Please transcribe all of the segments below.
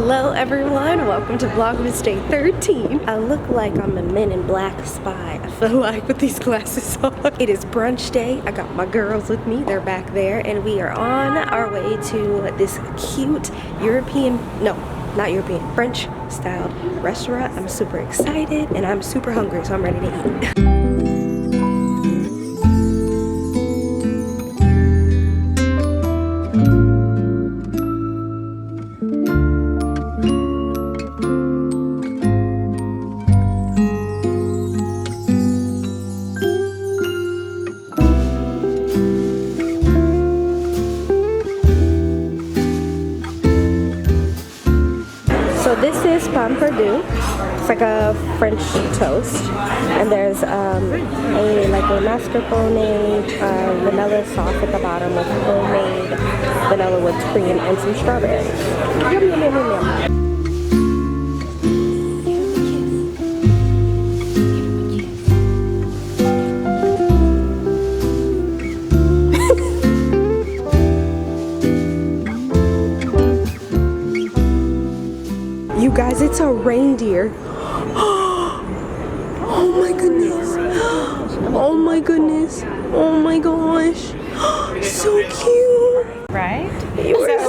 Hello everyone, welcome to Vlogmas Day 13. I look like I'm a Men in Black spy, I feel like, with these glasses on. It is brunch day. I got my girls with me, they're back there, and we are on our way to this cute French styled restaurant. I'm super excited and I'm super hungry, so I'm ready to eat. So this is pain perdu. It's like a French toast, and there's a mascarpone vanilla sauce at the bottom with homemade vanilla whipped cream and some strawberries. Yum, yum, yum, yum, yum. You guys, it's a reindeer. Oh my goodness. Oh my goodness. Oh my gosh. So cute. Right?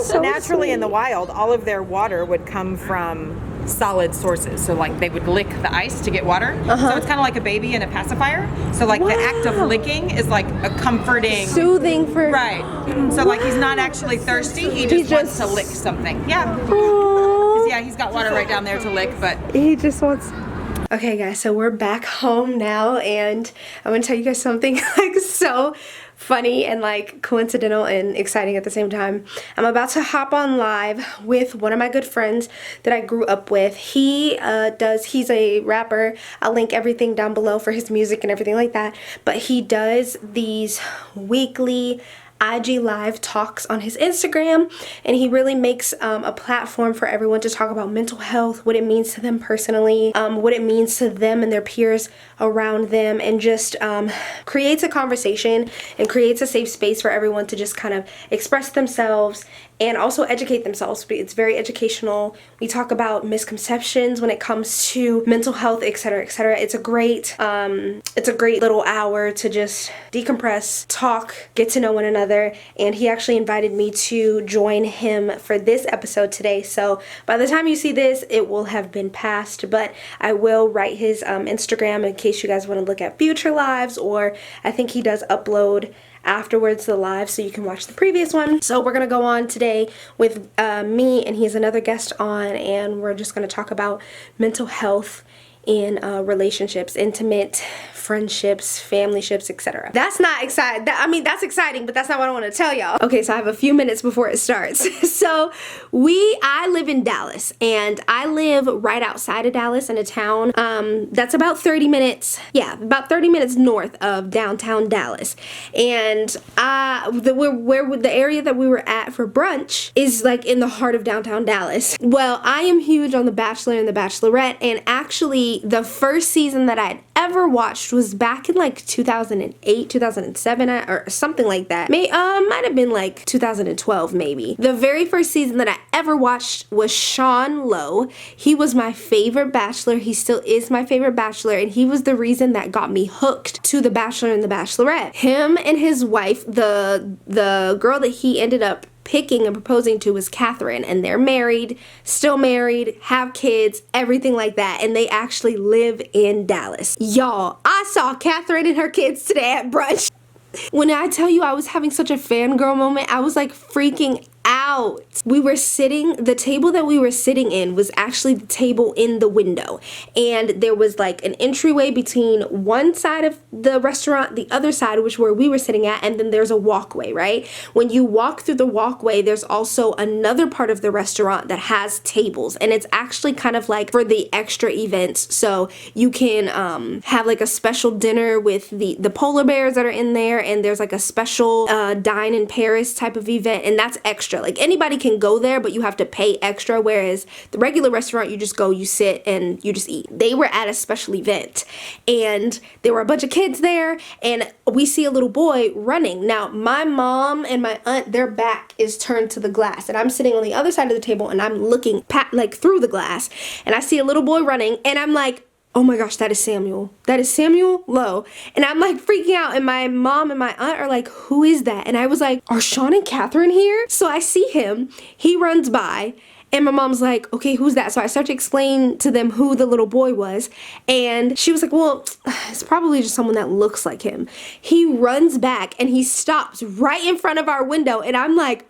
So naturally, in the wild, all of their water would come from solid sources. So like they would lick the ice to get water. So it's kind of like a baby and a pacifier. So like the act of licking is like a comforting, soothing for So like he's not actually thirsty, he just wants to lick something. Yeah. Yeah, he's got water right down there to lick, but he just wants. Okay guys, so we're back home now, and I'm gonna tell you guys something like so funny and like coincidental and exciting at the same time. I'm about to hop on live with one of my good friends that I grew up with. He's a rapper. I'll link everything down below for his music and everything like that, but he does these weekly IG live talks on his Instagram, and he really makes a platform for everyone to talk about mental health, what it means to them personally, what it means to them and their peers around them, and just creates a conversation and creates a safe space for everyone to just kind of express themselves and also educate themselves. It's very educational. We talk about misconceptions when it comes to mental health, etc., etc. It's a great little hour to just decompress, talk, get to know one another. And he actually invited me to join him for this episode today. So by the time you see this, it will have been past, but I will write his Instagram in case you guys want to look at future lives, or I think he does upload afterwards the live, so you can watch the previous one. So we're gonna go on today with me, and he has another guest on, and we're just gonna talk about mental health in relationships, intimate friendships, family ships, etc. That's not exciting. I mean, that's exciting, but that's not what I want to tell y'all. Okay, so I have a few minutes before it starts. So I live in Dallas, and I live right outside of Dallas in a town that's about 30 minutes, about 30 minutes north of downtown Dallas. And the area that we were at for brunch is like in the heart of downtown Dallas. Well, I am huge on The Bachelor and The Bachelorette, and actually the first season that I'd ever watched was back in like 2008, 2007, or something like that. Might have been like 2012 maybe. The very first season that I ever watched was Sean Lowe. He was my favorite bachelor. He still is my favorite bachelor, and he was the reason that got me hooked to The Bachelor and The Bachelorette. Him and his wife, the girl that he ended up picking and proposing to, was Catherine, and they're married, still married, have kids, everything like that, and they actually live in Dallas. Y'all, I saw Catherine and her kids today at brunch. When I tell you I was having such a fangirl moment, I was like freaking out. The table that we were sitting in was actually the table in the window, and there was like an entryway between one side of the restaurant, the other side, which where we were sitting at, and then there's a walkway, right? When you walk through the walkway, there's also another part of the restaurant that has tables, and it's actually kind of like for the extra events, so you can have like a special dinner with the polar bears that are in there, and there's like a special dine in Paris type of event, and that's extra. Like Like anybody can go there, but you have to pay extra, whereas the regular restaurant, you just go, you sit, and you just eat. They were at a special event, and there were a bunch of kids there, and we see a little boy running. Now, my mom and my aunt, their back is turned to the glass, and I'm sitting on the other side of the table, and I'm looking like through the glass, and I see a little boy running, and I'm like, oh my gosh, that is Samuel. That is Samuel Lowe. And I'm like freaking out, and my mom and my aunt are like, who is that? And I was like, are Sean and Catherine here? So I see him, he runs by, and my mom's like, okay, who's that? So I start to explain to them who the little boy was, and she was like, well, it's probably just someone that looks like him. He runs back, and he stops right in front of our window, and I'm like,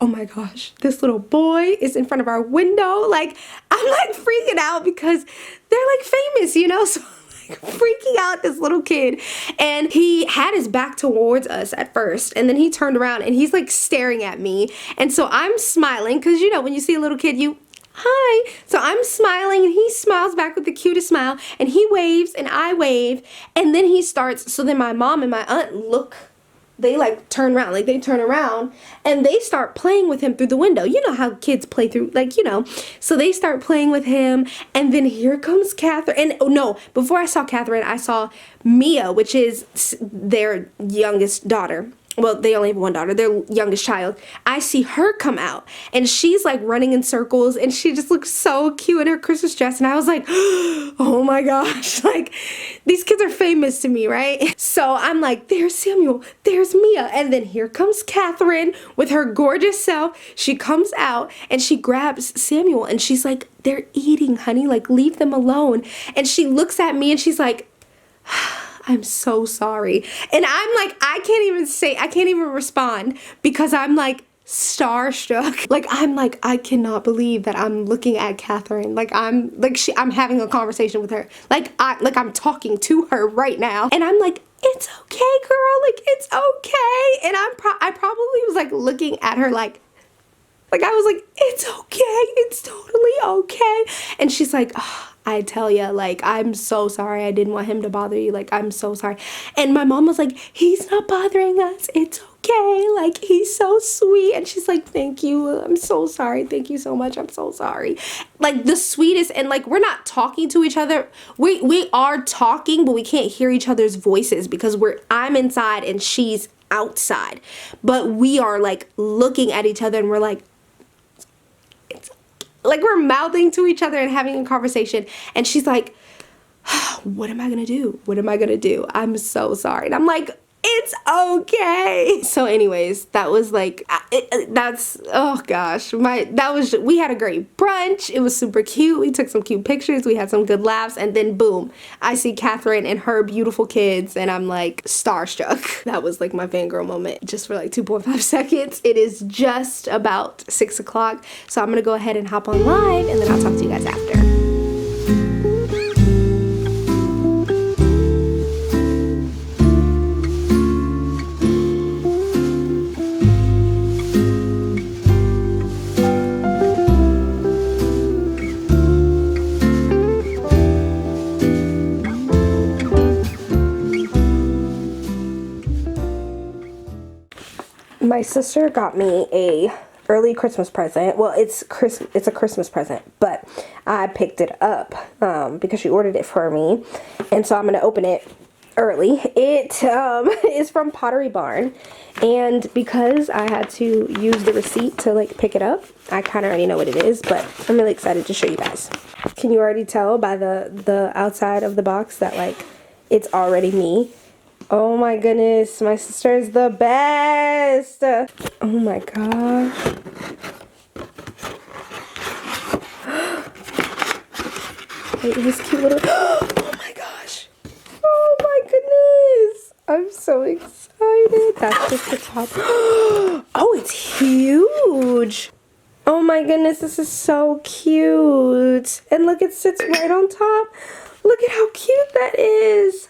oh my gosh, this little boy is in front of our window. Like, I'm like freaking out because they're like famous, you know? So I'm like freaking out, this little kid. And he had his back towards us at first, and then he turned around and he's like staring at me. And so I'm smiling because, you know, when you see a little kid, you, hi. So I'm smiling, and he smiles back with the cutest smile, and he waves and I wave, and then he starts, so then my mom and my aunt look, they like turn around, like they turn around and they start playing with him through the window. You know how kids play through, like, you know. So they start playing with him, and then here comes Catherine. And oh no, before I saw Catherine, I saw Mia, which is their youngest daughter. Well, they only have one daughter, their youngest child. I see her come out, and she's like running in circles, and she just looks so cute in her Christmas dress. And I was like, oh my gosh, like these kids are famous to me, right? So I'm like, there's Samuel, there's Mia. And then here comes Catherine with her gorgeous self. She comes out and she grabs Samuel, and she's like, they're eating, honey, like leave them alone. And she looks at me and she's like, I'm so sorry. And I'm like, I can't even respond because I'm like starstruck. Like, I'm like, I cannot believe that I'm looking at Catherine. Like, I'm having a conversation with her. I'm talking to her right now. And I'm like, it's okay, girl. Like, it's okay. And I probably was like looking at her like I was like, it's okay. It's totally okay. And she's like, oh, I tell ya, like, I'm so sorry. I didn't want him to bother you. Like, I'm so sorry. And my mom was like, he's not bothering us. It's okay. Like, he's so sweet. And she's like, thank you. I'm so sorry. Thank you so much. I'm so sorry. Like, the sweetest. And like, we're not talking to each other. We are talking, but we can't hear each other's voices because I'm inside and she's outside. But we are like looking at each other, and we're like, we're mouthing to each other and having a conversation. And she's like, what am I gonna do? What am I gonna do? I'm so sorry. And I'm like, it's okay. So anyways, that was like, oh gosh, we had a great brunch. It was super cute. We took some cute pictures. We had some good laughs. And then boom, I see Catherine and her beautiful kids, and I'm like starstruck. That was like my fangirl moment just for like 2.5 seconds. It is just about 6 o'clock. So I'm gonna go ahead and hop on live, and then I'll talk to you guys after. My sister got me a early Christmas present. Well, it's a Christmas present, but I picked it up because she ordered it for me, and so I'm gonna open it early. It is from Pottery Barn, and because I had to use the receipt to like pick it up, I kind of already know what it is, but I'm really excited to show you guys. Can you already tell by the outside of the box that like it's already me? Oh my goodness, my sister is the best. Oh my gosh. Wait, this cute little, oh my gosh. Oh my goodness. I'm so excited. That's just the top. Oh, it's huge. Oh my goodness, this is so cute. And look, it sits right on top. Look at how cute that is.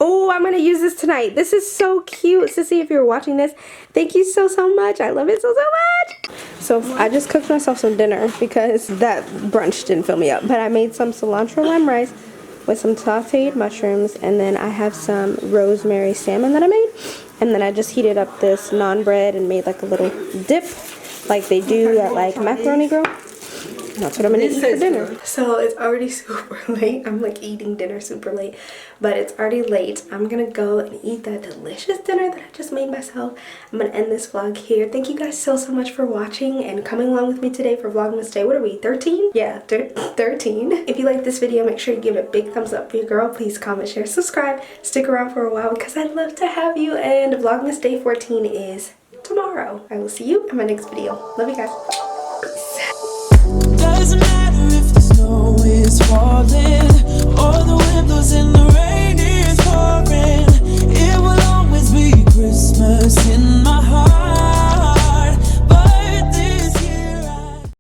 Oh, I'm going to use this tonight. This is so cute. Sissy, if you're watching this, thank you so much. I love it so much. So I just cooked myself some dinner because that brunch didn't fill me up. But I made some cilantro lime rice with some sauteed mushrooms. And then I have some rosemary salmon that I made. And then I just heated up this naan bread and made like a little dip. like they do at like Macaroni Grill. That's what I'm gonna eat for dinner. So it's already super late. I'm like eating dinner super late, but it's already late. I'm gonna go and eat that delicious dinner that I just made myself. I'm gonna end this vlog here. Thank you guys so much for watching and coming along with me today for Vlogmas Day. What are we, 13? Yeah, 13. If you like this video, make sure you give it a big thumbs up for your girl. Please comment, share, subscribe. Stick around for a while because I'd love to have you. And Vlogmas Day 14 is tomorrow. I will see you in my next video. Love you guys.